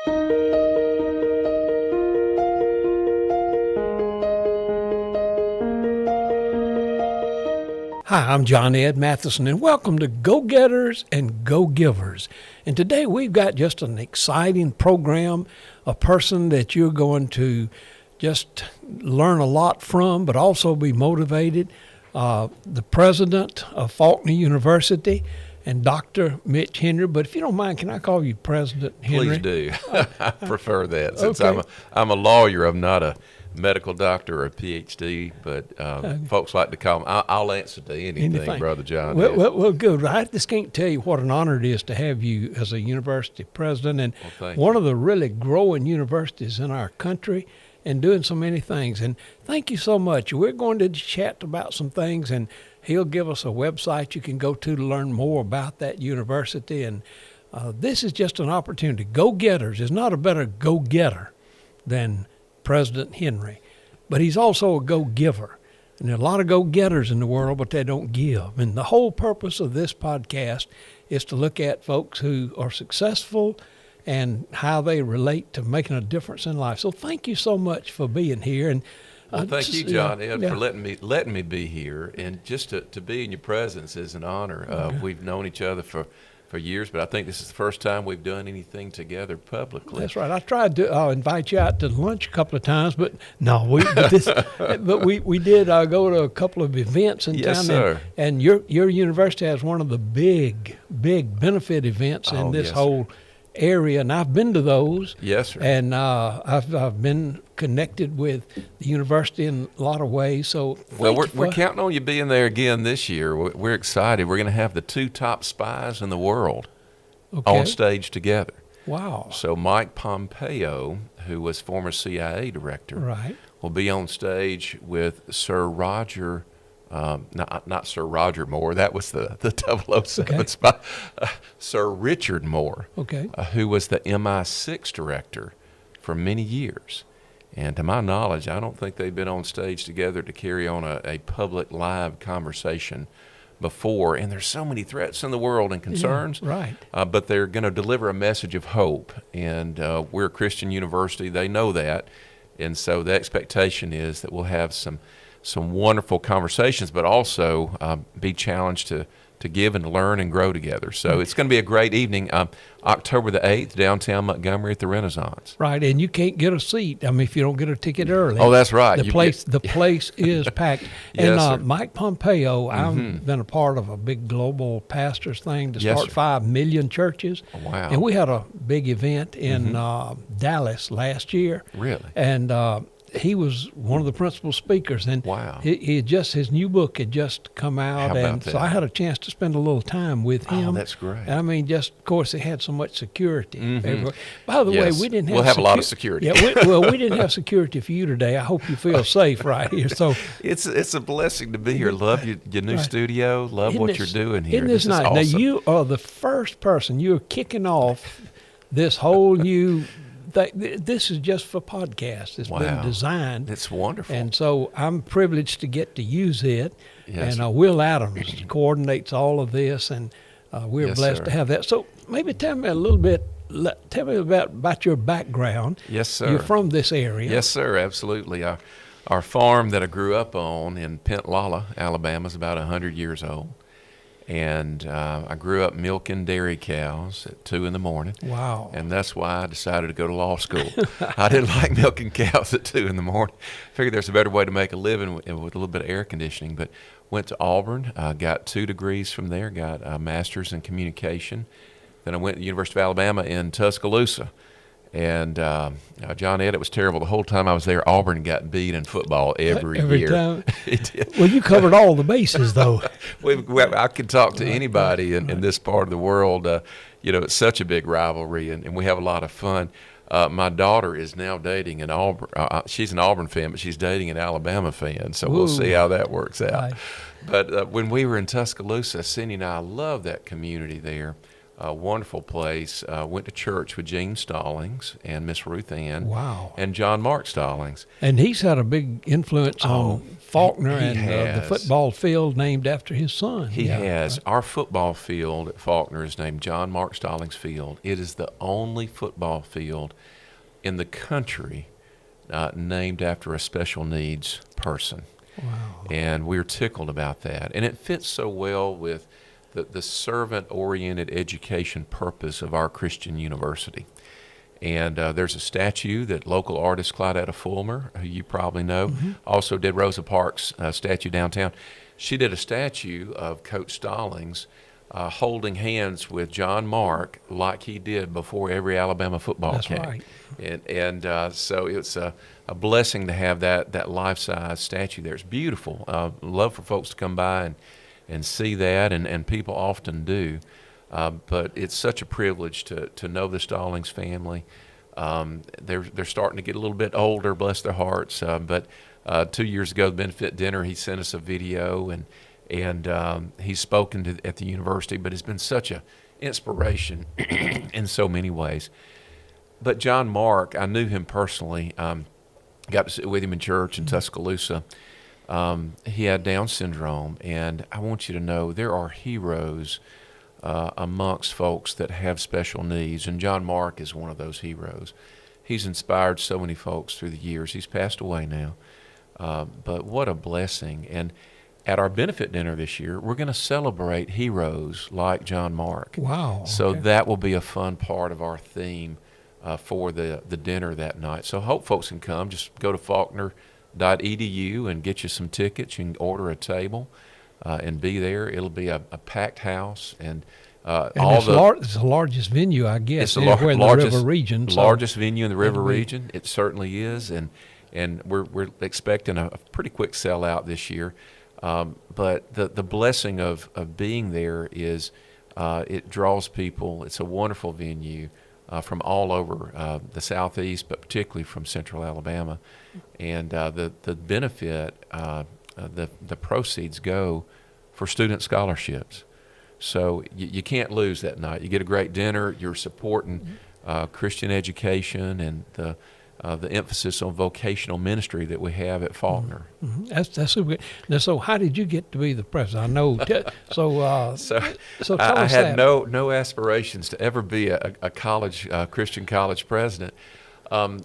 Hi, I'm John Ed Mathison, and welcome to Go Getters and Go Givers. And today we've got just an exciting program, a person that you're going to just learn a lot from, but also be motivated. The president of Faulkner University, and Dr. Mitch Henry. But if you don't mind, can I call you President Henry? Please do. I prefer that. Since Okay. I'm a lawyer, I'm not a medical doctor or a PhD, but folks like to call me. I'll answer to anything. Brother John. Well, good. I just can't tell you what an honor it is to have you as a university president, and one of the really growing universities in our country, and doing so many things. And thank you so much. We're going to chat about some things, and he'll give us a website you can go to learn more about that university. And this is just an opportunity. Go-getters. There's not a better go-getter than President Henry, but he's also a go-giver. And there are a lot of go-getters in the world, but they don't give. And the whole purpose of this podcast is to look at folks who are successful and how they relate to making a difference in life. So thank you so much for being here. And well, thank you, John Ed, for letting me be here, and just to be in your presence is an honor. We've known each other for years, but I think this is the first time we've done anything together publicly. That's right. I tried to invite you out to lunch a couple of times, but no, we did go to a couple of events in town. Yes, sir. And your university has one of the big benefit events in this whole area, and I've been to those. Yes, sir. And I've been connected with the university in a lot of ways. So we're counting on you being there again this year. We're excited. We're going to have the two top spies in the world on stage together. Wow. So Mike Pompeo, who was former CIA director, will be on stage with Sir Roger. Not Sir Roger Moore. That was the 007 spy. Sir Richard Moore, who was the MI6 director for many years. And to my knowledge, I don't think they've been on stage together to carry on a public live conversation before. And there's so many threats in the world and concerns. Yeah, but they're going to deliver a message of hope. And we're a Christian university. They know that. And so the expectation is that we'll have some wonderful conversations, but also be challenged to give and to learn and grow together. So it's going to be a great evening, October the 8th, downtown Montgomery at the Renaissance. Right, and you can't get a seat. I mean, if you don't get a ticket early. Oh, that's right. The place is packed. Yes, and Mike Pompeo, I've been a part of a big global pastors thing to start 5 million churches. Oh, wow. And we had a big event in Dallas last year. Really? And he was one of the principal speakers, and his new book had just come out, and so I had a chance to spend a little time with him. Oh, that's great. I mean, just of course, it had so much security. By the way, we didn't have. We'll have a lot of security. Yeah, we didn't have security for you today. I hope you feel safe right here. So it's a blessing to be here. Love your new studio. Love what you're doing here. Isn't this nice? Awesome. Now you are the first person. You're kicking off this whole new. This is just for podcasts. It's been designed. It's wonderful. And so I'm privileged to get to use it. Yes, and Will Adams coordinates all of this, and we're blessed to have that. So maybe tell me a little bit. Tell me about your background. Yes, sir. You're from this area. Yes, sir. Absolutely. Our farm that I grew up on in Pensacola, Alabama, is about 100 years old. And I grew up milking dairy cows at 2 in the morning. Wow. And that's why I decided to go to law school. I didn't like milking cows at 2 in the morning. Figured there's a better way to make a living with a little bit of air conditioning. But went to Auburn, got 2 degrees from there, got a master's in communication. Then I went to the University of Alabama in Tuscaloosa. And John Ed, it was terrible. The whole time I was there, Auburn got beat in football every year. Time. It did. Well, you covered all the bases, though. I could talk to anybody in this part of the world. It's such a big rivalry, and we have a lot of fun. My daughter is now dating an Auburn. She's an Auburn fan, but she's dating an Alabama fan. So we'll see how that works out. Right. But when we were in Tuscaloosa, Cindy and I love that community there. a wonderful place. Went to church with Gene Stallings and Miss Ruth Ann. Wow. And John Mark Stallings. And he's had a big influence on Faulkner and the football field named after his son. He has. Right. Our football field at Faulkner is named John Mark Stallings Field. It is the only football field in the country named after a special needs person. Wow. And we're tickled about that. And it fits so well with the servant-oriented education purpose of our Christian university. And there's a statue that local artist Claudetta Fulmer, who you probably know, also did Rosa Parks' statue downtown. She did a statue of Coach Stallings holding hands with John Mark like he did before every Alabama football game. Right. And so it's a blessing to have that life-size statue there. It's beautiful. Love for folks to come by and see that, and people often do. But it's such a privilege to know the Stallings family. They're starting to get a little bit older, bless their hearts. But 2 years ago, the benefit dinner, he sent us a video, and he's spoken at the university. But it's been such an inspiration in so many ways. But John Mark, I knew him personally. Got to sit with him in church in Tuscaloosa. He had Down syndrome, and I want you to know there are heroes amongst folks that have special needs, and John Mark is one of those heroes. He's inspired so many folks through the years. He's passed away now, but what a blessing. And at our benefit dinner this year, we're going to celebrate heroes like John Mark. Wow. So that will be a fun part of our theme for the dinner that night. So I hope folks can come. Just go to faulkner.edu and get you some tickets. You can order a table and be there. It'll be a packed house, and it's the largest venue, I guess, anywhere in the river region. Largest venue in the river region. It certainly is, and we're expecting a pretty quick sellout this year. But the blessing of being there is it draws people. It's a wonderful venue from all over the Southeast, but particularly from Central Alabama, and the benefit. The proceeds go for student scholarships. So you can't lose that night. You get a great dinner. You're supporting Christian education and the emphasis on vocational ministry that we have at Faulkner. That's so good. Now, so how did you get to be the president? I know. So tell I us had that. no aspirations to ever be a college Christian college president.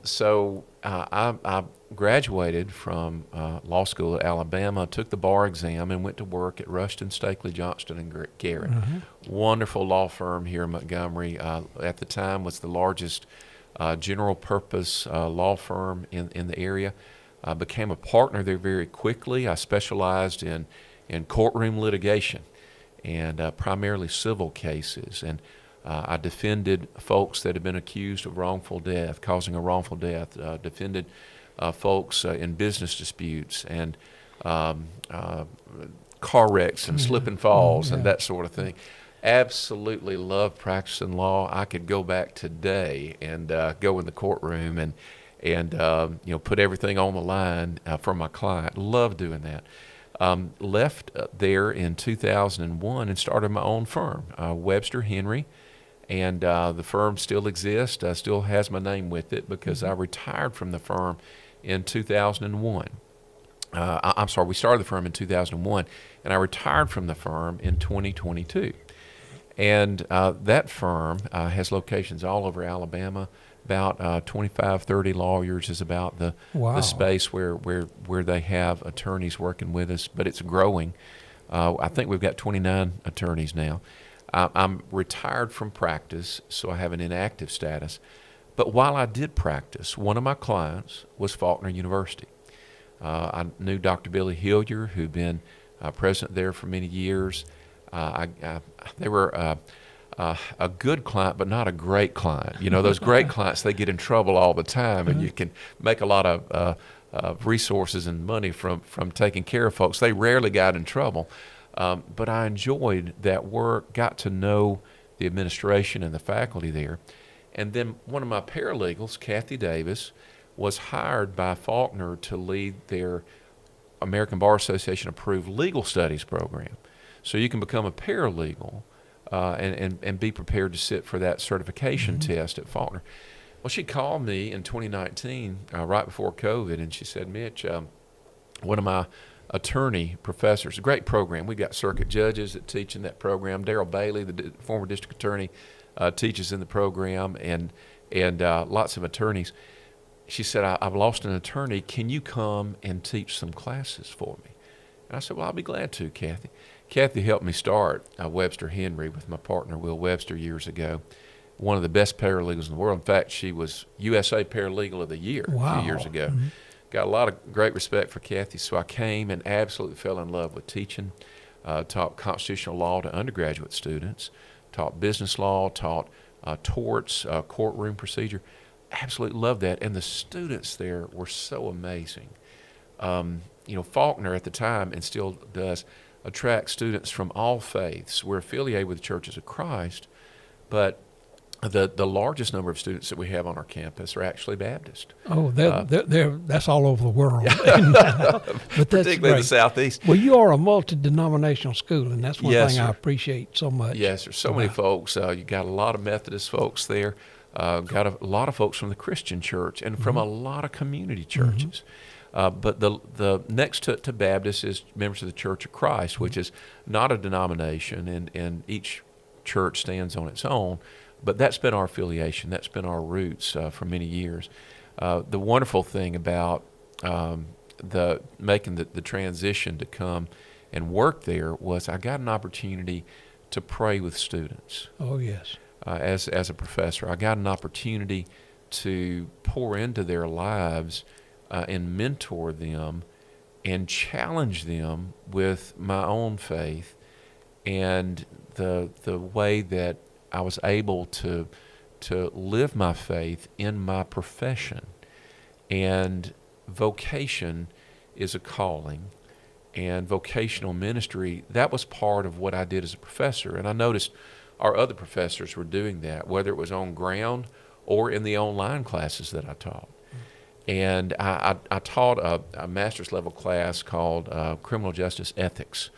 So I graduated from law school at Alabama, took the bar exam, and went to work at Rushton, Stakely, Johnston, and Garrett. Wonderful law firm here in Montgomery. At the time was the largest general purpose law firm in the area. I became a partner there very quickly. I specialized in courtroom litigation and primarily civil cases. And I defended folks that had been accused of wrongful death, causing a wrongful death, defended folks in business disputes and car wrecks and slip and falls and that sort of thing. Absolutely love practicing law. I could go back today and go in the courtroom and put everything on the line for my client. Love doing that. Left there in 2001 and started my own firm, Webster Henry. And the firm still exists, still has my name with it because I retired from the firm in 2001. I'm sorry, we started the firm in 2001, and I retired from the firm in 2022. And that firm has locations all over Alabama. About 25, 30 lawyers is about the space where they have attorneys working with us, but it's growing. I think we've got 29 attorneys now. I'm retired from practice, so I have an inactive status. But while I did practice, one of my clients was Faulkner University. I knew Dr. Billy Hillier, who'd been president there for many years. They were a good client, but not a great client. You know, those great clients, they get in trouble all the time, and you can make a lot of resources and money from taking care of folks. They rarely got in trouble. But I enjoyed that work, got to know the administration and the faculty there. And then one of my paralegals, Kathy Davis, was hired by Faulkner to lead their American Bar Association approved legal studies program. So you can become a paralegal and be prepared to sit for that certification test at Faulkner. Well, she called me in 2019, right before COVID, and she said, Mitch, one of my attorney professors, a great program. We've got circuit judges that teach in that program. Daryl Bailey, the former district attorney, teaches in the program, and lots of attorneys. She said, I've lost an attorney. Can you come and teach some classes for me? And I said, well, I'll be glad to, Kathy. Kathy helped me start Webster Henry with my partner, Will Webster, years ago. One of the best paralegals in the world. In fact, she was USA Paralegal of the Year a few years ago. Got a lot of great respect for Kathy, so I came and absolutely fell in love with teaching. Taught constitutional law to undergraduate students, taught business law, taught torts, courtroom procedure. Absolutely loved that, and the students there were so amazing. Faulkner at the time, and still does, attract students from all faiths. We're affiliated with the Churches of Christ, but the largest number of students that we have on our campus are actually Baptist. Oh, that's all over the world. But particularly the Southeast. Well, you are a multi-denominational school, and that's one thing I appreciate so much. Yes, there's so many folks. You got a lot of Methodist folks there. Got a lot of folks from the Christian church and from a lot of community churches. But the next to Baptist is members of the Church of Christ, which is not a denomination, and each church stands on its own. But that's been our affiliation. That's been our roots for many years. The wonderful thing about making the transition to come and work there was I got an opportunity to pray with students. Oh, yes. As a professor, I got an opportunity to pour into their lives and mentor them and challenge them with my own faith and the way that I was able to live my faith in my profession. And vocation is a calling, and vocational ministry, that was part of what I did as a professor. And I noticed our other professors were doing that, whether it was on ground or in the online classes that I taught. And I taught a master's level class called Criminal Justice Ethics.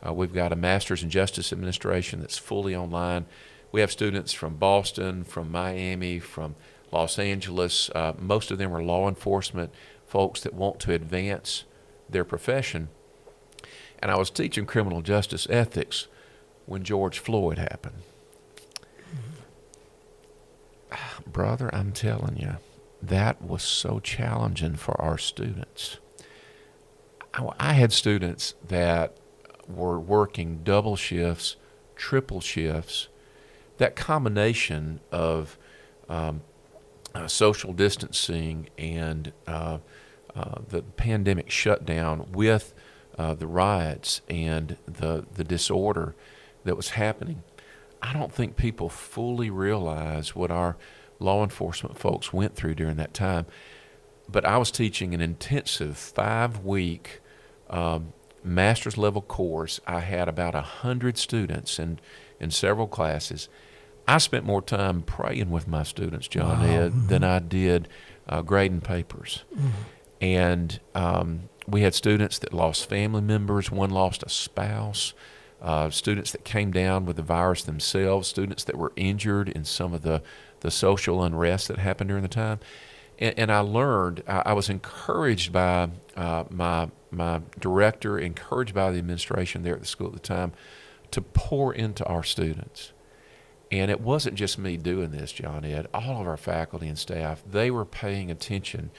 We've got a master's in Justice Administration that's fully online. We have students from Boston, from Miami, from Los Angeles. Most of them are law enforcement folks that want to advance their profession. And I was teaching criminal justice ethics when George Floyd happened. Brother, I'm telling you, that was so challenging for our students. I had students that were working double shifts, triple shifts. That combination of social distancing and the pandemic shutdown with the riots and the disorder that was happening, I don't think people fully realize what our law enforcement folks went through during that time. But I was teaching an intensive 5-week master's level course. I had about 100 students in several classes. I spent more time praying with my students, John Ed, than I did grading papers. And we had students that lost family members. One lost a spouse. Students that came down with the virus themselves. Students that were injured in some of the social unrest that happened during the time. And I learned, I was encouraged by my director, encouraged by the administration there at the school at the time, to pour into our students. And it wasn't just me doing this, John Ed. All of our faculty and staff, they were paying attention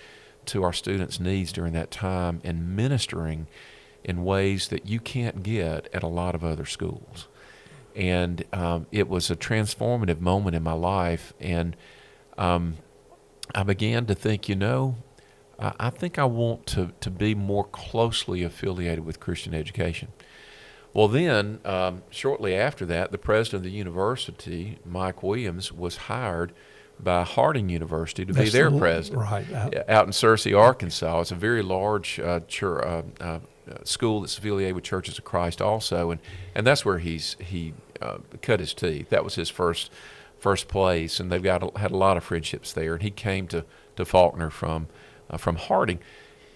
to our students' needs during that time and ministering in ways that you can't get at a lot of other schools. And it was a transformative moment in my life. And I began to think, I think I want to be more closely affiliated with Christian education. Well, then, shortly after that, the president of the university, Mike Williams, was hired by Harding University to be their president. Right. Out in Searcy, Arkansas. It's a very large school that's affiliated with Churches of Christ also, and that's where he cut his teeth. That was his first place, and they've had a lot of friendships there. And he came to Faulkner from Harding.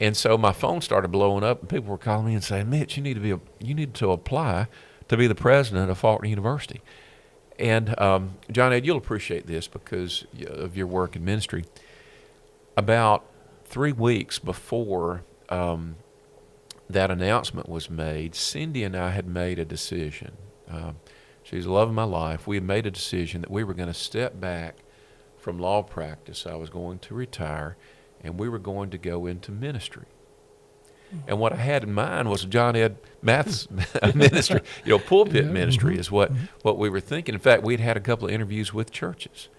And so my phone started blowing up, and people were calling me and saying, "Mitch, you need to apply to be the president of Faulkner University." And John Ed, you'll appreciate this because of your work in ministry. About 3 weeks before that announcement was made, Cindy and I had made a decision. She's the love of my life. We had made a decision that we were going to step back from law practice. I was going to retire, and we were going to go into ministry. And what I had in mind was John Ed Mathison ministry, pulpit ministry is what we were thinking. In fact, we'd had a couple of interviews with churches.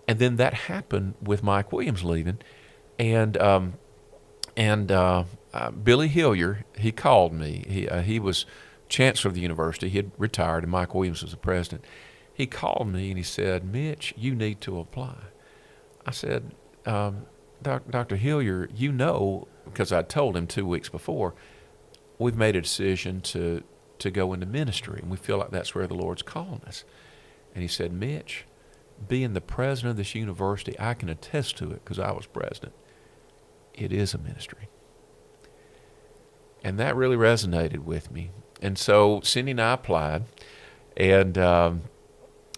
And then that happened with Mike Williams leaving. And Billy Hillier, he called me. He was chancellor of the university. He had retired, and Mike Williams was the president. He called me, and he said, Mitch, you need to apply. I said, Dr. Hillier, because I told him 2 weeks before, we've made a decision to go into ministry, and we feel like that's where the Lord's calling us. And he said, Mitch, being the president of this university, I can attest to it because I was president. It is a ministry. And that really resonated with me. And so Cindy and I applied, and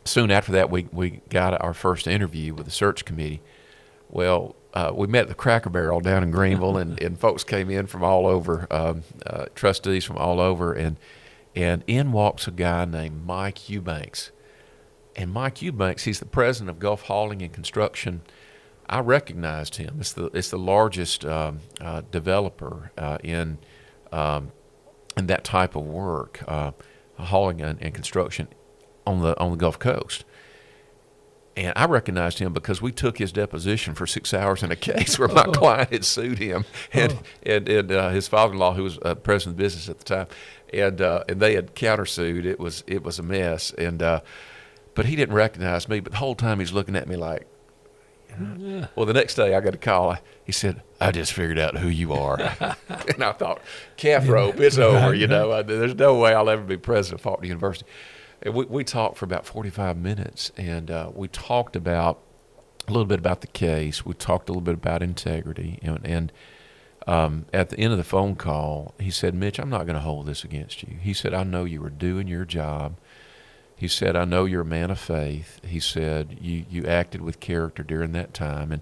soon after that, we got our first interview with the search committee. Well, we met at the Cracker Barrel down in Greenville, and folks came in from all over, trustees from all over, and in walks a guy named Mike Eubanks. And Mike Eubanks, he's the president of Gulf Hauling and Construction. I recognized him. It's the largest developer in that type of work, hauling and construction on the Gulf Coast. And I recognized him because we took his deposition for 6 hours in a case where my client had sued him and his father-in-law, who was president of the business at the time, and they had countersued. It was a mess. But he didn't recognize me. But the whole time he's looking at me like. Well, the next day I got a call. He said, I just figured out who you are. And I thought, calf rope, it's over, There's no way I'll ever be president of Faulkner University. And we talked for about 45 minutes, and we talked a little bit about the case. We talked a little bit about integrity. And at the end of the phone call, he said, Mitch, I'm not going to hold this against you. He said, I know you were doing your job. He said, I know you're a man of faith. He said, you acted with character during that time. And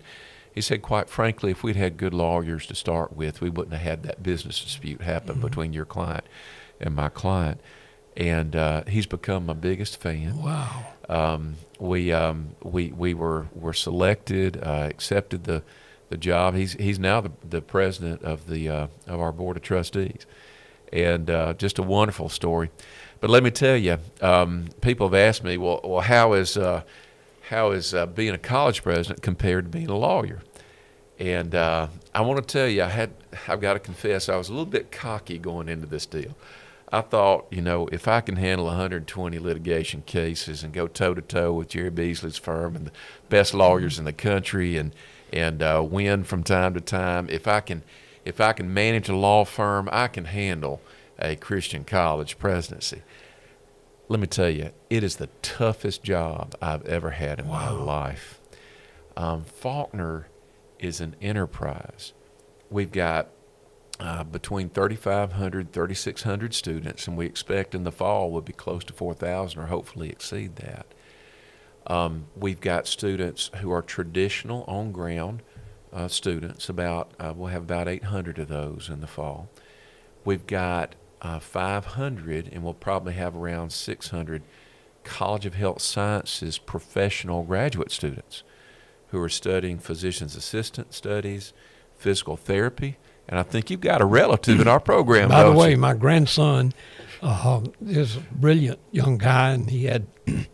he said, quite frankly, if we'd had good lawyers to start with, we wouldn't have had that business dispute happen between your client and my client. And he's become my biggest fan. Wow. We were selected, accepted the job. He's now the president of our board of trustees. And just a wonderful story. But let me tell you, people have asked me, well, how is being a college president compared to being a lawyer? And I want to tell you, I've got to confess, I was a little bit cocky going into this deal. I thought, if I can handle 120 litigation cases and go toe-to-toe with Jerry Beasley's firm and the best lawyers in the country and win from time to time, if I can manage a law firm, I can handle a Christian college presidency. Let me tell you, it is the toughest job I've ever had in my life. Faulkner is an enterprise. We've got between 3,500, 3,600 students, and we expect in the fall we'll be close to 4,000 or hopefully exceed that. We've got students who are traditional on-ground students. We'll have about 800 of those in the fall. We've got 500, and we'll probably have around 600 College of Health Sciences professional graduate students who are studying physician's assistant studies, physical therapy, and I think you've got a relative in our program. By the way, my grandson is a brilliant young guy, and he had a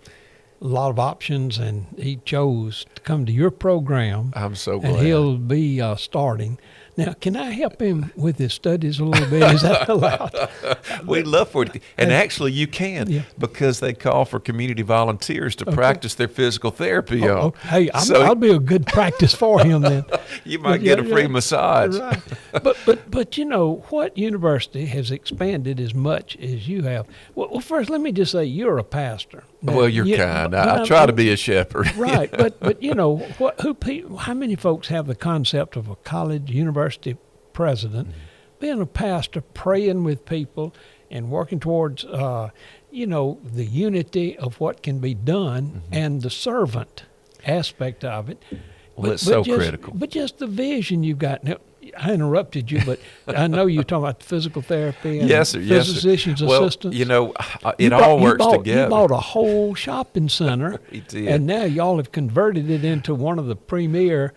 lot of options, and he chose to come to your program. I'm so glad. And he'll be starting. Now, can I help him with his studies a little bit? Is that allowed? We'd love for it. And actually, you can, because they call for community volunteers to practice their physical therapy. Hey, I'll be a good practice for him then. You might get a free massage. Right. But what university has expanded as much as you have? Well, first, let me just say you're a pastor. Now, well, you're kind. I try to be a shepherd. Right. But how many folks have the concept of a college, university president, being a pastor, praying with people, and working towards, the unity of what can be done and the servant aspect of it. Well, it's so critical. But just the vision you've got. Now, I interrupted you, but I know you're talking about physical therapy and physician's assistants. It all works together. You bought a whole shopping center, We did. And now y'all have converted it into one of the premier,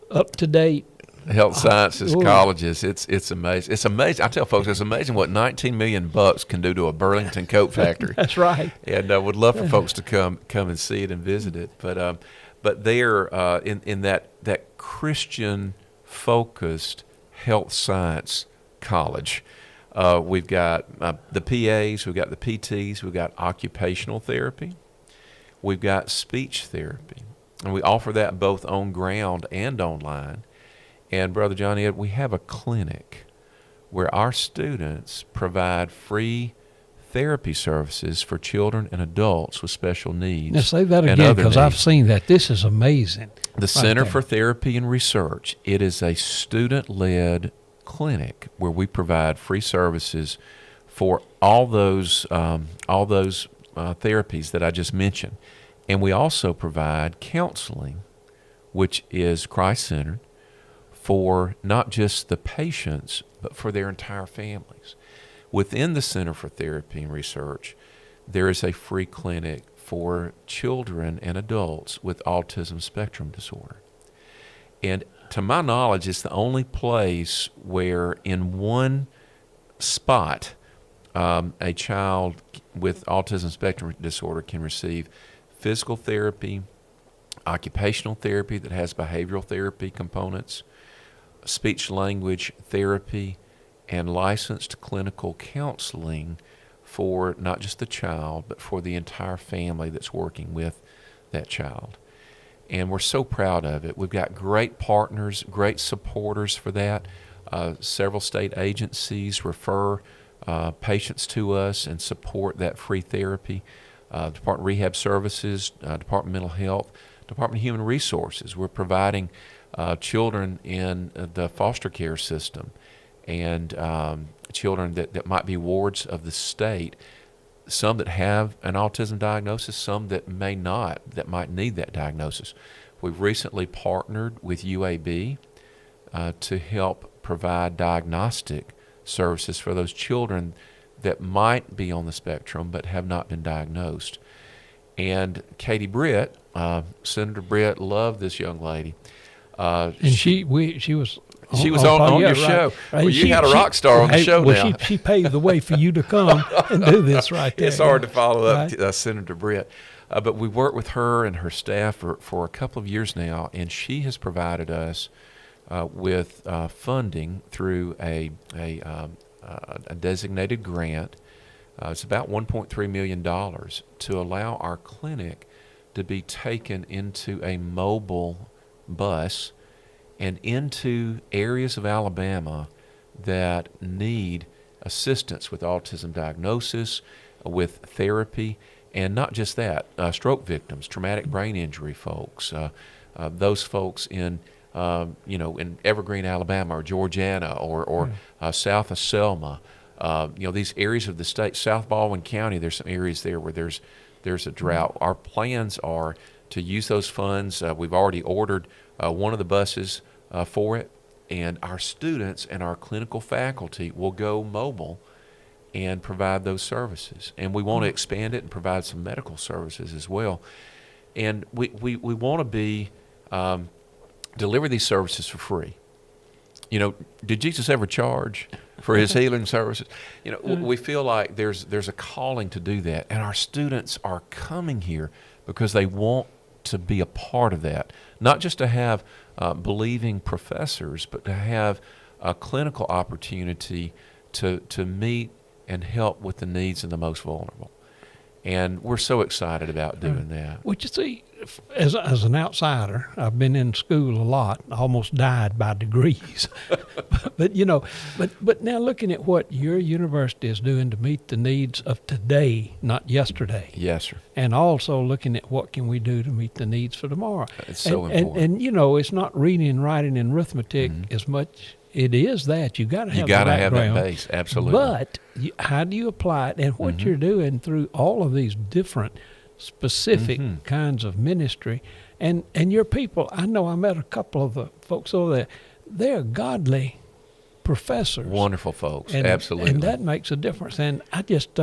up-to-date health sciences colleges. It's amazing. It's amazing. I tell folks it's amazing what $19 million can do to a Burlington coat factory. That's right. And I would love for folks to come and see it and visit it. But they're in that Christian focused health science college. We've got the PAs, we've got the PTs, we've got occupational therapy, we've got speech therapy, and we offer that both on ground and online. And Brother John Ed, we have a clinic where our students provide free therapy services for children and adults with special needs. Now say that again, because I've seen that. This is amazing. The Center for Therapy and Research, it is a student-led clinic where we provide free services for all those therapies that I just mentioned. And we also provide counseling, which is Christ-centered, for not just the patients, but for their entire families. Within the Center for Therapy and Research, there is a free clinic for children and adults with autism spectrum disorder. And to my knowledge, it's the only place where in one spot a child with autism spectrum disorder can receive physical therapy, occupational therapy that has behavioral therapy components, speech language therapy, and licensed clinical counseling for not just the child, but for the entire family that's working with that child. And we're so proud of it. We've got great partners, great supporters for that. Several state agencies refer patients to us and support that free therapy. Department of Rehab Services, Department of Mental Health, Department of Human Resources. We're providing children in the foster care system and children that might be wards of the state, some that have an autism diagnosis, some that may not, that might need that diagnosis. We've recently partnered with UAB to help provide diagnostic services for those children that might be on the spectrum but have not been diagnosed. And Katie Britt, Senator Britt, loved this young lady. And she was on your show. Right. Well, you had a rock star on the show now. She paved the way for you to come and do this right there. It's hard to follow up Senator Britt. But we worked with her and her staff for a couple of years now, and she has provided us with funding through a designated grant. It's about $1.3 million to allow our clinic to be taken into a mobile bus and into areas of Alabama that need assistance with autism diagnosis, with therapy, and not just that, stroke victims, traumatic brain injury folks, those folks in Evergreen, Alabama, or Georgiana, or south of Selma. These areas of the state, South Baldwin County, there's some areas there where there's a drought. Our plans are to use those funds. We've already ordered one of the buses for it, and our students and our clinical faculty will go mobile and provide those services. And we want to expand it and provide some medical services as well. And we want to deliver these services for free. Did Jesus ever charge for his healing services? We feel like there's a calling to do that, and our students are coming here because they want to be a part of that, not just to have believing professors, but to have a clinical opportunity to meet and help with the needs of the most vulnerable. And we're so excited about doing that. Well, you see, as an outsider, I've been in school a lot. I almost died by degrees. but now looking at what your university is doing to meet the needs of today, not yesterday. Yes, sir. And also looking at what can we do to meet the needs for tomorrow. It's so important. And it's not reading and writing and arithmetic as much It is that. You got to have You got to the have background. that base, absolutely. But how do you apply it? And what you're doing through all of these different specific kinds of ministry, and your people, I know I met a couple of the folks over there. They're godly professors. Wonderful folks, and, absolutely. And that makes a difference. And I just,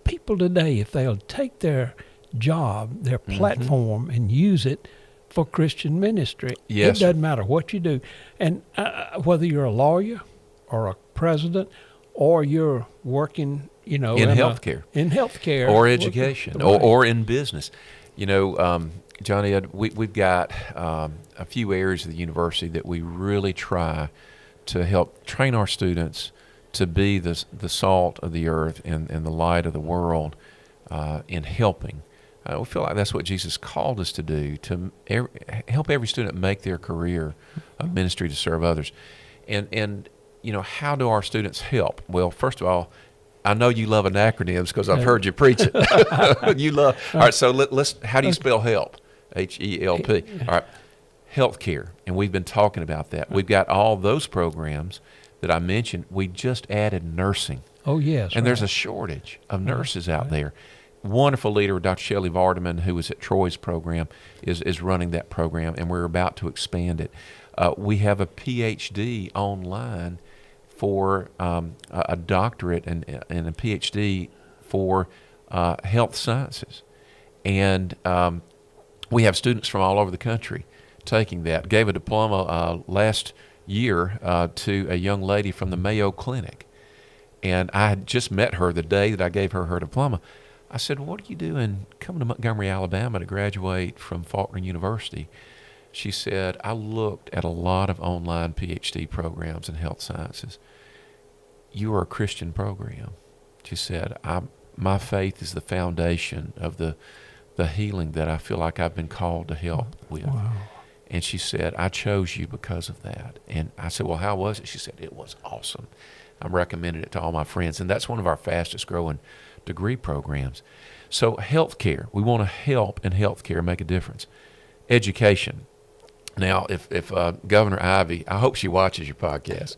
people today, if they'll take their job, their platform, and use it for Christian ministry, yes, it doesn't matter what you do. And whether you're a lawyer or a president or you're working, in healthcare or education, right. or in business. John Ed, we've got a few areas of the university that we really try to help train our students to be the salt of the earth and the light of the world in helping. We feel like that's what Jesus called us to do, to help every student make their career of ministry to serve others. And how do our students help? Well, first of all, I know you love acronyms because I've heard you preach it. You love. All right, so let's. How do you spell help? HELP. All right, healthcare, and we've been talking about that. We've got all those programs that I mentioned. We just added nursing. Oh yes. And there's a shortage of nurses out there. Wonderful leader, Dr. Shelley Vardaman, who was at Troy's program, is running that program, and we're about to expand it. We have a PhD online for a doctorate and a PhD for health sciences. And we have students from all over the country taking that. Gave a diploma last year to a young lady from the Mayo Clinic. And I had just met her the day that I gave her diploma. I said, what are you doing coming to Montgomery, Alabama to graduate from Faulkner University? She said, I looked at a lot of online PhD programs in health sciences. You are a Christian program. She said, my faith is the foundation of the healing that I feel like I've been called to help with. Wow. And she said, I chose you because of that. And I said, well, how was it? She said, it was awesome. I'm recommending it to all my friends. And that's one of our fastest growing degree programs. So healthcare, we want to help in healthcare make a difference. Education. Now, if Governor Ivey, I hope she watches your podcast.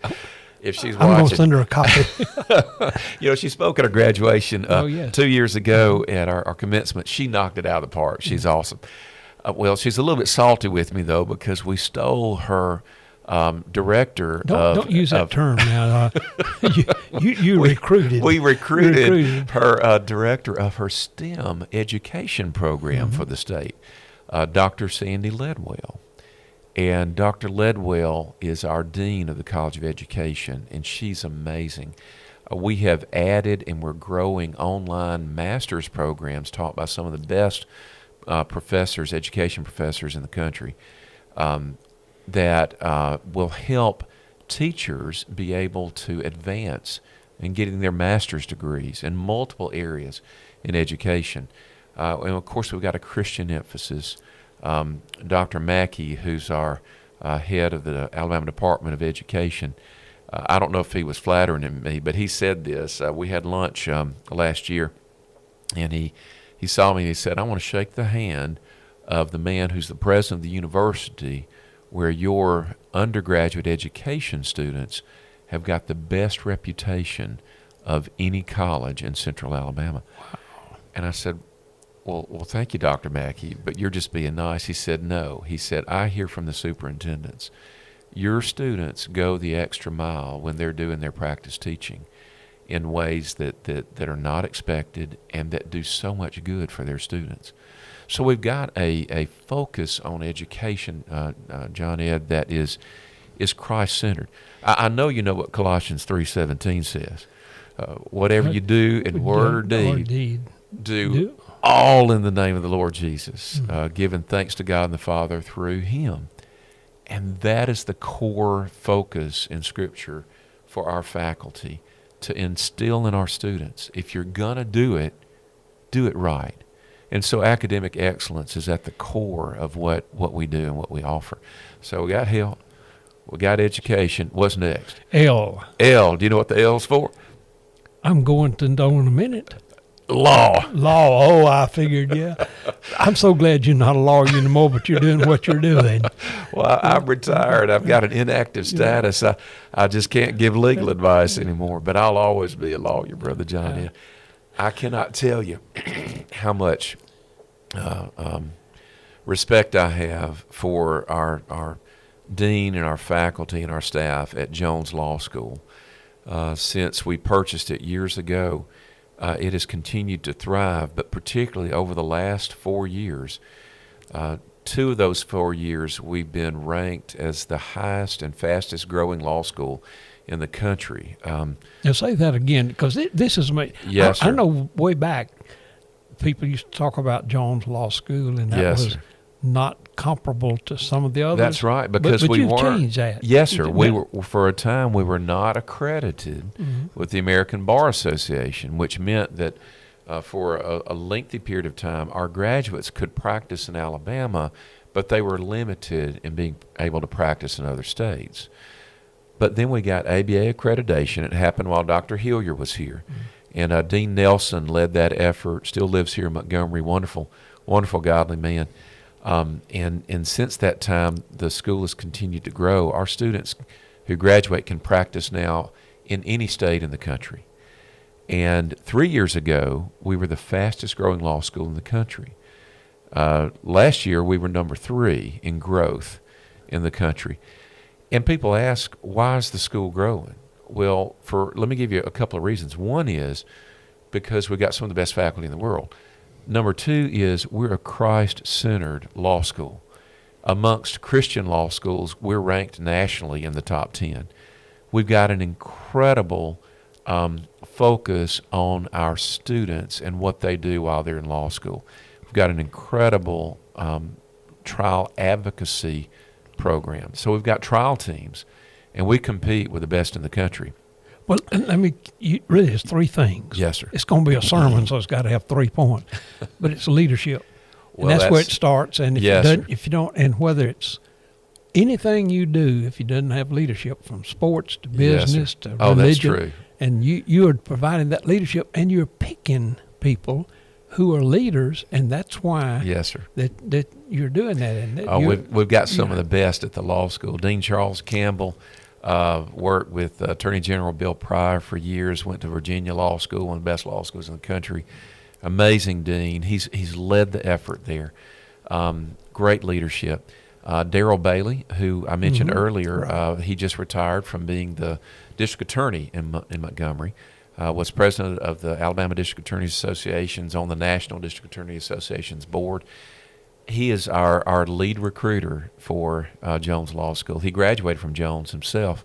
If she's watching, I'm going to send her a copy. She spoke at our graduation 2 years ago at our commencement. She knocked it out of the park. She's awesome. Well, she's a little bit salty with me, though, because we stole her director don't use that term now. You recruited. We recruited her director of her STEM education program for the state, Dr. Sandy Ledwell. And Dr. Ledwell is our dean of the College of Education, and she's amazing. We have added and we're growing online master's programs taught by some of the best professors, education professors in the country, that will help teachers be able to advance in getting their master's degrees in multiple areas in education. And of course, we've got a Christian emphasis. Dr. Mackey, who's our head of the Alabama Department of Education, I don't know if he was flattering me, but he said this. We had lunch last year, and he saw me and he said, I want to shake the hand of the man who's the president of the university where your undergraduate education students have got the best reputation of any college in Central Alabama. Wow. And I said, well, thank you, Dr. Mackey, but you're just being nice. He said, no. He said, I hear from the superintendents, your students go the extra mile when they're doing their practice teaching in ways that are not expected and that do so much good for their students. So we've got a focus on education, John Ed, that is Christ-centered. I know you know what Colossians 3:17 says. Whatever you do in word or deed, do all in the name of the Lord Jesus, giving thanks to God and the Father through Him. And that is the core focus in Scripture for our faculty, to instill in our students, if you're going to do it right. And so academic excellence is at the core of what we do and what we offer. So we got health, we got education. What's next? L. Do you know what the L's for? I'm going to know in a minute. Law. Oh, I figured, yeah. I'm so glad you're not a lawyer anymore, but you're doing what you're doing. Well, I'm retired. I've got an inactive status. I just can't give legal advice anymore, but I'll always be a lawyer, Brother John. I cannot tell you how much respect I have for our dean and our faculty and our staff at Jones Law School. Since we purchased it years ago, it has continued to thrive, but particularly over the last 4 years. 2 of those 4 years, we've been ranked as the highest and fastest growing law school in the country. Now say that again, because this is me. Yes, I know way back, people used to talk about Jones Law School, and that was not comparable to some of the others. That's right, because we weren't. Changed that. Yes, sir. We were, for a time, we were not accredited with the American Bar Association, which meant that for a lengthy period of time, our graduates could practice in Alabama, but they were limited in being able to practice in other states. But then we got ABA accreditation. It happened while Dr. Hillier was here. And Dean Nelson led that effort, still lives here in Montgomery, wonderful, wonderful, godly man. And since that time, the school has continued to grow. Our students who graduate can practice now in any state in the country. And 3 years ago, we were the fastest growing law school in the country. Last year, we were number 3 in growth in the country. And people ask, why is the school growing? Well, let me give you a couple of reasons. One is because we've got some of the best faculty in the world. Number 2 is we're a Christ-centered law school. Amongst Christian law schools, we're ranked nationally in the top 10. We've got an incredible focus on our students and what they do while they're in law school. We've got an incredible trial advocacy program. So we've got trial teams, and we compete with the best in the country. Well, really, it's 3 things. Yes, sir. It's going to be a sermon, so it's got to have 3 points. But it's leadership, and that's where it starts. And if you don't, and whether it's anything you do, if you doesn't have leadership, from sports to business to religion, that's true. And you are providing that leadership, and you're picking people who are leaders, and that's why that you're doing that. And we've got some of the best at the law school. Dean Charles Campbell worked with Attorney General Bill Pryor for years, went to Virginia Law School, one of the best law schools in the country. Amazing dean. He's led the effort there. Great leadership. Darrell Bailey, who I mentioned earlier, he just retired from being the district attorney in Montgomery. Was president of the Alabama District Attorneys Associations, on the National District Attorney Association's board. He is our lead recruiter for Jones Law School. He graduated from Jones himself,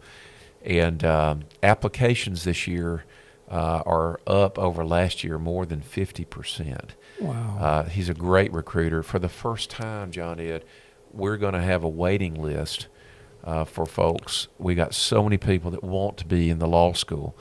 and applications this year are up over last year more than 50%. Wow. He's a great recruiter. For the first time, John Ed, we're going to have a waiting list for folks. We got so many people that want to be in the law school.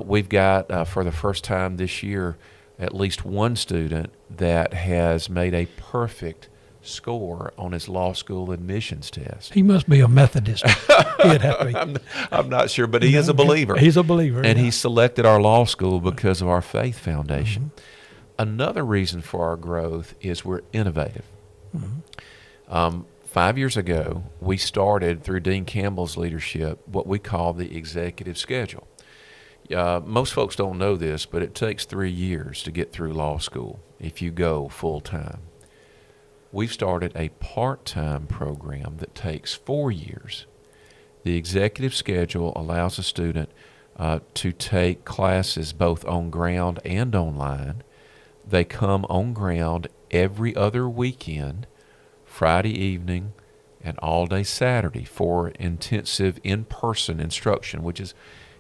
We've got, for the first time this year, at least one student that has made a perfect score on his law school admissions test. He must be a Methodist. He'd have to be. I'm not sure, but he is a believer. He's a believer. And he selected our law school because of our faith foundation. Another reason for our growth is we're innovative. 5 years ago, we started, through Dean Campbell's leadership, what we call the executive schedule. Most folks don't know this, but it takes 3 years to get through law school if you go full-time. We've started a part-time program that takes 4 years. The executive schedule allows a student to take classes both on ground and online. They come on ground every other weekend, Friday evening, and all day Saturday for intensive in-person instruction, which is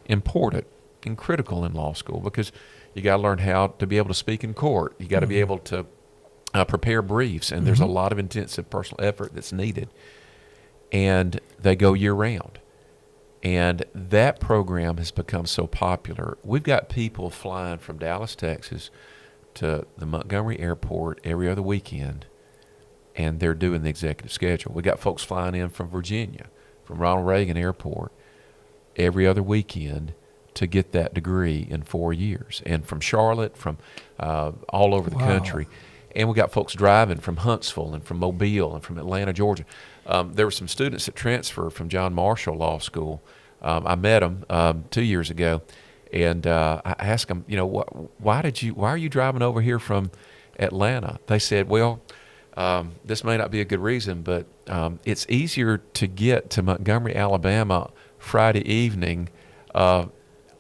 important and critical in law school, because you got to learn how to be able to speak in court. You got to be able to prepare briefs, and there's a lot of intensive personal effort that's needed. And they go year-round. And that program has become so popular. We've got people flying from Dallas, Texas to the Montgomery airport every other weekend, and they're doing the executive schedule. We got folks flying in from Virginia, from Ronald Reagan Airport, every other weekend to get that degree in 4 years, and from Charlotte, from all over the country. And we got folks driving from Huntsville and from Mobile and from Atlanta, Georgia. There were some students that transferred from John Marshall Law School. I met them 2 years ago, and I asked them, why are you driving over here from Atlanta? They said, well, this may not be a good reason, but it's easier to get to Montgomery, Alabama Friday evening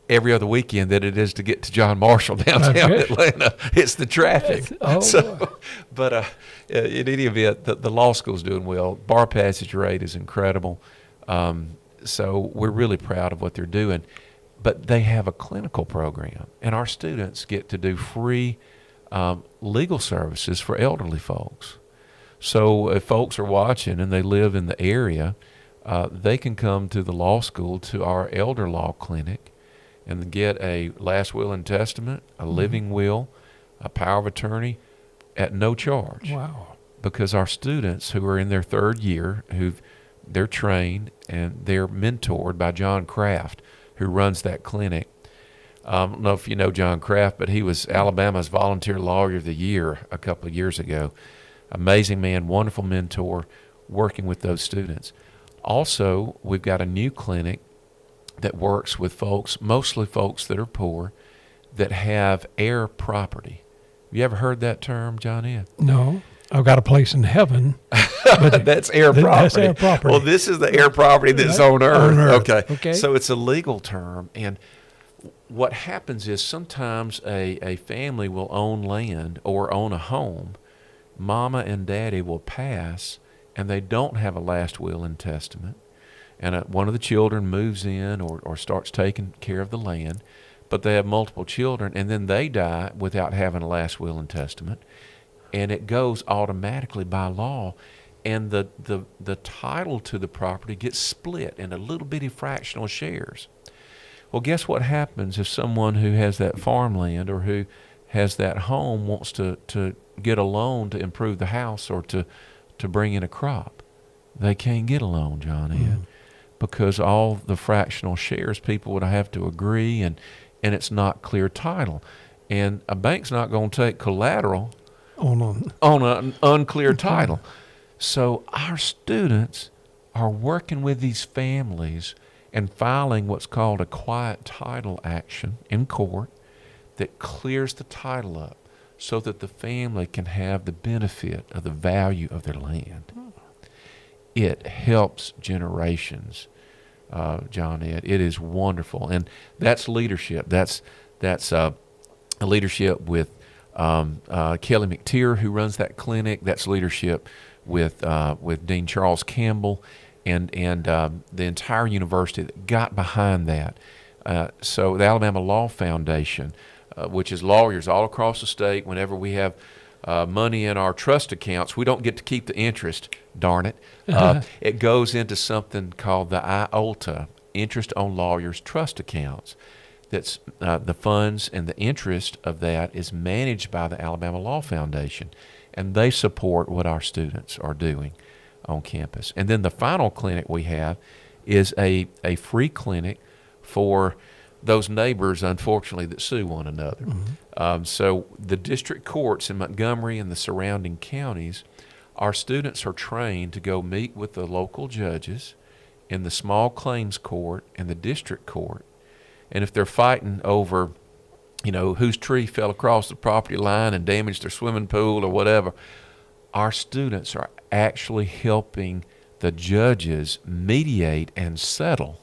every other weekend than it is to get to John Marshall downtown Atlanta. It's the traffic. But in any event, the law school's doing well. Bar passage rate is incredible. So we're really proud of what they're doing. But they have a clinical program, and our students get to do free legal services for elderly folks. So if folks are watching and they live in the area, they can come to the law school, to our elder law clinic, and get a last will and testament, a living will, a power of attorney at no charge. Wow. Because our students who are in their third year, they're trained and they're mentored by John Kraft, who runs that clinic. I don't know if you know John Kraft, but he was Alabama's Volunteer Lawyer of the Year a couple of years ago. Amazing man, wonderful mentor, working with those students. Also, we've got a new clinic that works with folks, mostly folks that are poor, that have heir property. Have you ever heard that term, John Ed? No. I've got a place in heaven. That's heir property. That's heir property. Well, this is the heir property that's on earth. On earth. Okay. So it's a legal term. And what happens is sometimes a family will own land or own a home. Mama and daddy will pass, and they don't have a last will and testament. And one of the children moves in or starts taking care of the land, but they have multiple children, and then they die without having a last will and testament. And it goes automatically by law, and the title to the property gets split into little bitty fractional shares. Well, guess what happens if someone who has that farmland or who has that home wants to get a loan to improve the house or to bring in a crop? They can't get a loan, John Ed, because all the fractional shares, people would have to agree, and it's not clear title. And a bank's not going to take collateral on an unclear title. So our students are working with these families and filing what's called a quiet title action in court that clears the title up so that the family can have the benefit of the value of their land. It helps generations, John Ed. It is wonderful, and that's leadership. That's a leadership with Kelly McTeer, who runs that clinic. That's leadership with Dean Charles Campbell and the entire university that got behind that. So the Alabama Law Foundation, which is lawyers all across the state. Whenever we have money in our trust accounts, we don't get to keep the interest, darn it. It goes into something called the IOLTA, Interest on Lawyers Trust Accounts. That's the funds and the interest of that is managed by the Alabama Law Foundation, and they support what our students are doing on campus. And then the final clinic we have is a free clinic for those neighbors, unfortunately, that sue one another. So the district courts in Montgomery and the surrounding counties, our students are trained to go meet with the local judges in the small claims court and the district court. And if they're fighting over, whose tree fell across the property line and damaged their swimming pool or whatever, our students are actually helping the judges mediate and settle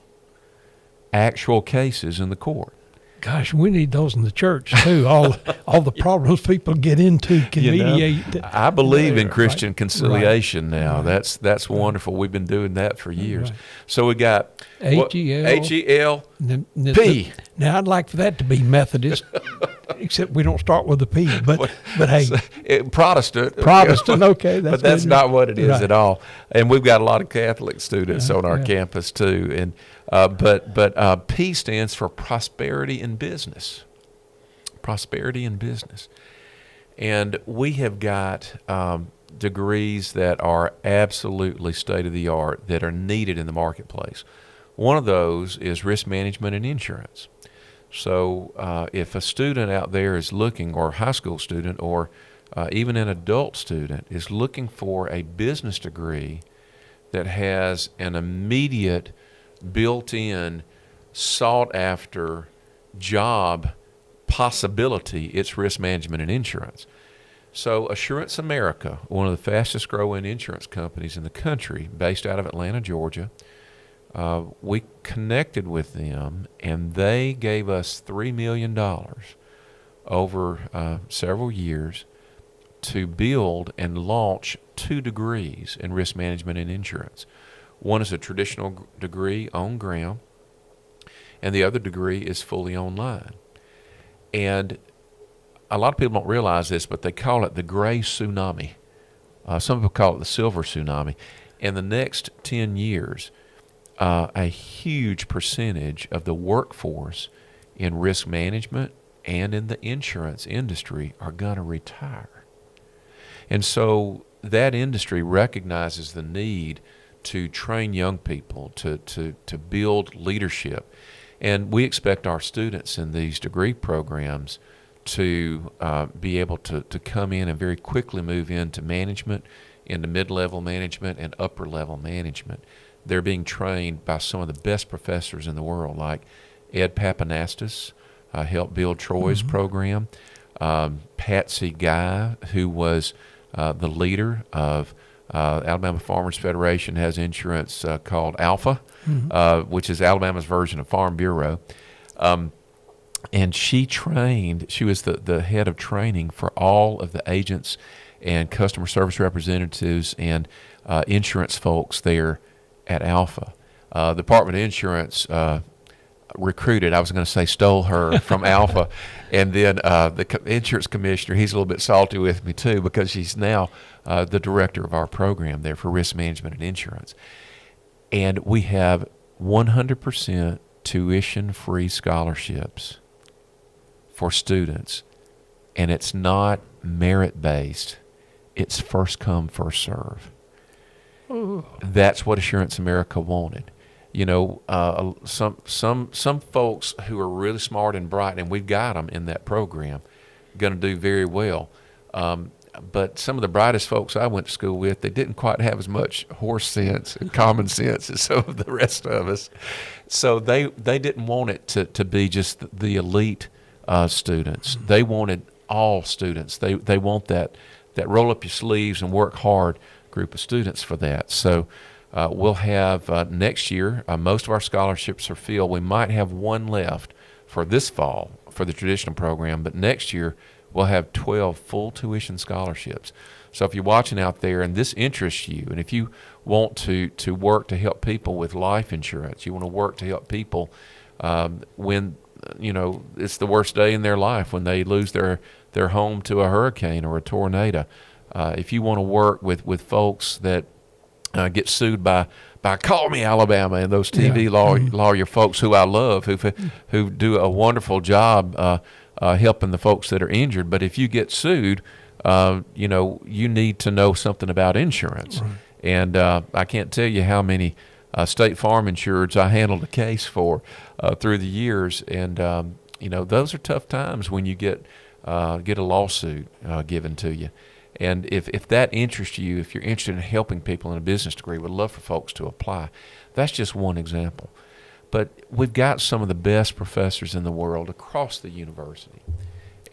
actual cases in the court. Gosh, we need those in the church too. All the problems people get into can mediate. I believe in Christian conciliation now. Right. That's wonderful. We've been doing that for years. Right. So we got HEL P. Now I'd like for that to be Methodist, except we don't start with a P. But hey, Protestant. Okay, but that's not what it is at all. And we've got a lot of Catholic students on our campus too. And but P stands for prosperity in business. Prosperity in business. And we have got degrees that are absolutely state-of-the-art that are needed in the marketplace. One of those is risk management and insurance. So if a student out there is looking, or a high school student, or even an adult student is looking for a business degree that has an immediate, built-in, sought-after job possibility, it's risk management and insurance. So Assurance America, one of the fastest growing insurance companies in the country, based out of Atlanta, Georgia, we connected with them, and they gave us $3 million over several years to build and launch 2 degrees in risk management and insurance. One is a traditional degree on ground, and the other degree is fully online. And a lot of people don't realize this, but they call it the gray tsunami. Some people call it the silver tsunami. In the next 10 years, a huge percentage of the workforce in risk management and in the insurance industry are going to retire. And so that industry recognizes the need to train young people, to build leadership. And we expect our students in these degree programs to be able to come in and very quickly move into management, into mid-level management and upper-level management. They're being trained by some of the best professors in the world, like Ed Papanastis, helped build Troy's program. Patsy Guy, who was the leader of Alabama Farmers Federation, has insurance called Alpha, which is Alabama's version of Farm Bureau. And she was the head of training for all of the agents and customer service representatives and insurance folks there at Alpha. The Department of Insurance stole her from Alpha. And then the insurance commissioner, he's a little bit salty with me too, because she's now the director of our program there for risk management and insurance. And we have 100% tuition-free scholarships for students. And it's not merit-based. It's first come, first serve. Ooh. That's what Assurance America wanted. You know, some folks who are really smart and bright, and we've got them in that program, going to do very well. But some of the brightest folks I went to school with, they didn't quite have as much horse sense and common sense as some of the rest of us. So they didn't want it to be just the elite students. They wanted all students. They want that roll up your sleeves and work hard group of students for that. So we'll have next year, most of our scholarships are filled. We might have one left for this fall for the traditional program, but next year we'll have 12 full tuition scholarships. So if you're watching out there and this interests you, and if you want to work to help people with life insurance, you want to work to help people when it's the worst day in their life, when they lose their home to a hurricane or a tornado. If you want to work with folks that get sued by Call Me Alabama and those TV lawyer folks who I love, who do a wonderful job helping the folks that are injured. But if you get sued, you need to know something about insurance. Right. And I can't tell you how many State Farm insureds I handled a case for through the years. And those are tough times when you get a lawsuit given to you. And if that interests you, if you're interested in helping people in a business degree, we'd love for folks to apply. That's just one example. But we've got some of the best professors in the world across the university,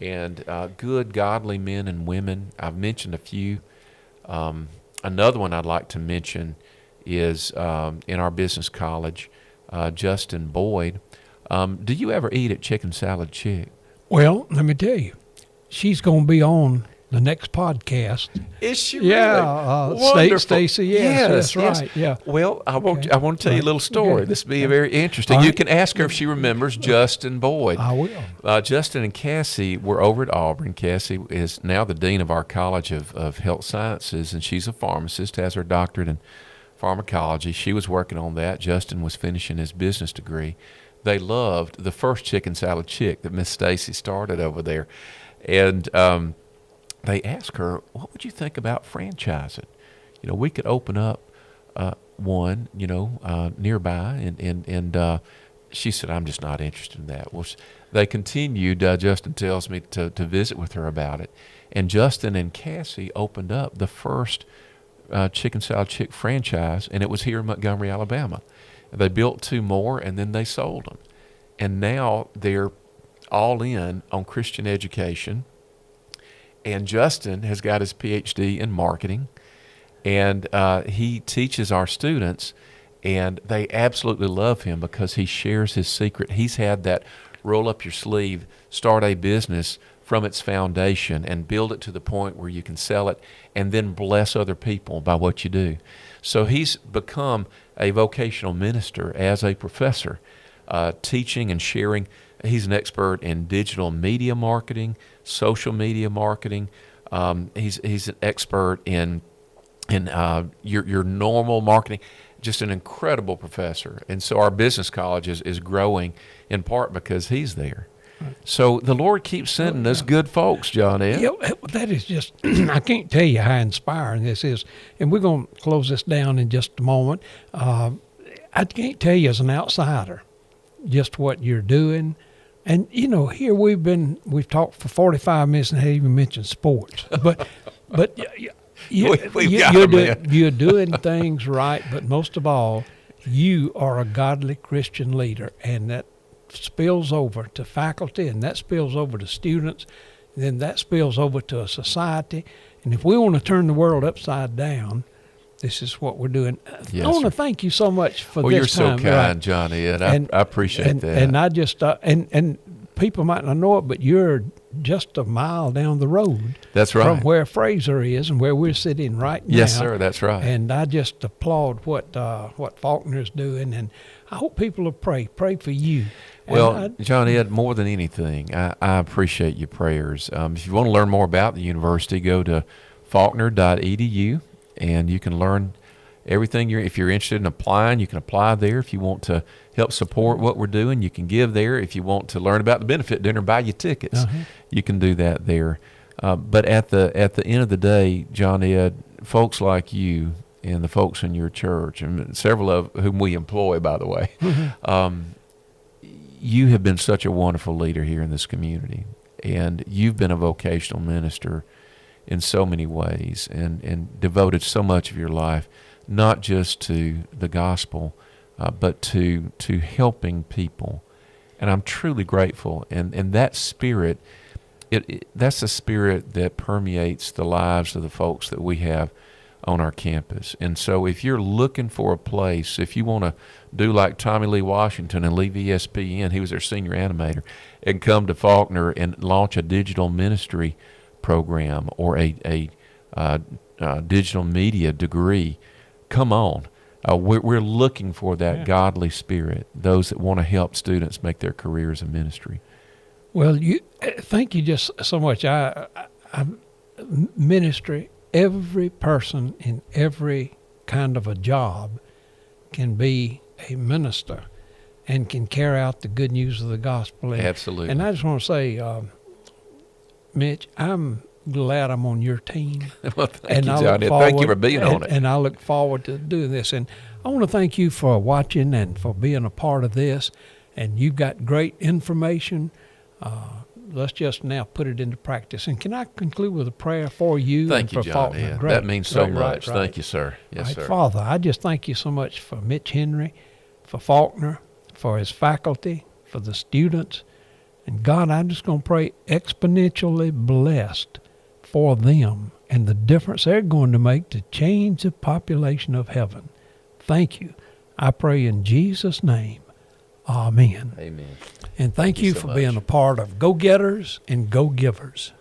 and good, godly men and women. I've mentioned a few. Another one I'd like to mention is in our business college, Justin Boyd. Do you ever eat at Chicken Salad Chick? Well, let me tell you, she's going to be on the next podcast. Is she really? Yeah, Stacy. Yes, that's right. Yeah. Well, I want to tell you a little story. This will be very interesting. You can ask her if she remembers Justin Boyd. I will. Justin and Cassie were over at Auburn. Cassie is now the dean of our College of Health Sciences, and she's a pharmacist, has her doctorate in pharmacology. She was working on that. Justin was finishing his business degree. They loved the first Chicken Salad Chick that Miss Stacy started over there, and they asked her, what would you think about franchising? We could open up one, nearby. And she said, I'm just not interested in that. Well, they continued, Justin tells me, to visit with her about it. And Justin and Cassie opened up the first Chicken Salad Chick franchise, and it was here in Montgomery, Alabama. They built 2 more, and then they sold them. And now they're all in on Christian education. And Justin has got his PhD in marketing, and he teaches our students, and they absolutely love him because he shares his secret. He's had that roll up your sleeve, start a business from its foundation and build it to the point where you can sell it and then bless other people by what you do. So he's become a vocational minister as a professor, teaching and sharing. He's an expert in digital media marketing, social media marketing. He's an expert in your normal marketing. Just an incredible professor. And so our business college is growing in part because he's there. Right. So the Lord keeps sending us good folks, John Ed. Yeah, that is just, I can't tell you how inspiring this is. And we're going to close this down in just a moment. I can't tell you as an outsider just what you're doing. And, here we've talked for 45 minutes and haven't even mentioned sports. But you're doing things right, but most of all, you are a godly Christian leader, and that spills over to faculty, and that spills over to students, and then that spills over to a society. And if we want to turn the world upside down, this is what we're doing. Yes, I want to sir. thank you so much for well, this time. You're so kind, right. Johnny, and I appreciate that. And I just and people might not know it, but you're just a mile down the road. That's right. From where Fraser is and where we're sitting right now. Yes, sir. That's right. And I just applaud what Faulkner's doing, and I hope people will pray for you. Well, John Ed, more than anything, I appreciate your prayers. If you want to learn more about the university, go to faulkner.edu, and you can learn everything. If you're interested in applying, you can apply there. If you want to help support what we're doing, you can give there. If you want to learn about the benefit dinner, buy your tickets, you can do that there. But at the end of the day, John Ed, folks like you and the folks in your church, and several of whom we employ, by the way, you have been such a wonderful leader here in this community, and you've been a vocational minister in so many ways, and devoted so much of your life not just to the gospel, but to helping people. And I'm truly grateful. And that spirit, that's the spirit that permeates the lives of the folks that we have on our campus. And so if you're looking for a place, if you want to do like Tommy Lee Washington and leave ESPN, he was their senior animator, and come to Faulkner and launch a digital ministry program or a digital media degree, come on. We're looking for that godly spirit, those that want to help students make their careers in ministry. Well, thank you just so much. I ministry, every person in every kind of a job can be a minister and can carry out the good news of the gospel. Absolutely. And I just want to say, Mitch, I'm glad I'm on your team. Well, thank you, Johnny. Thank you for being on it. And I look forward to doing this. And I want to thank you for watching and for being a part of this. And you've got great information. Let's just now put it into practice. And can I conclude with a prayer for you? Thank you, for John. Yeah, that means so much. Right. Thank you, sir. Yes, sir. Father, I just thank you so much for Mitch Henry, for Faulkner, for his faculty, for the students. And God, I'm just going to pray exponentially blessed for them and the difference they're going to make to change the population of heaven. Thank you. I pray in Jesus' name. Amen. Amen. And thank you so for much. being a part of Go Getters and Go Givers.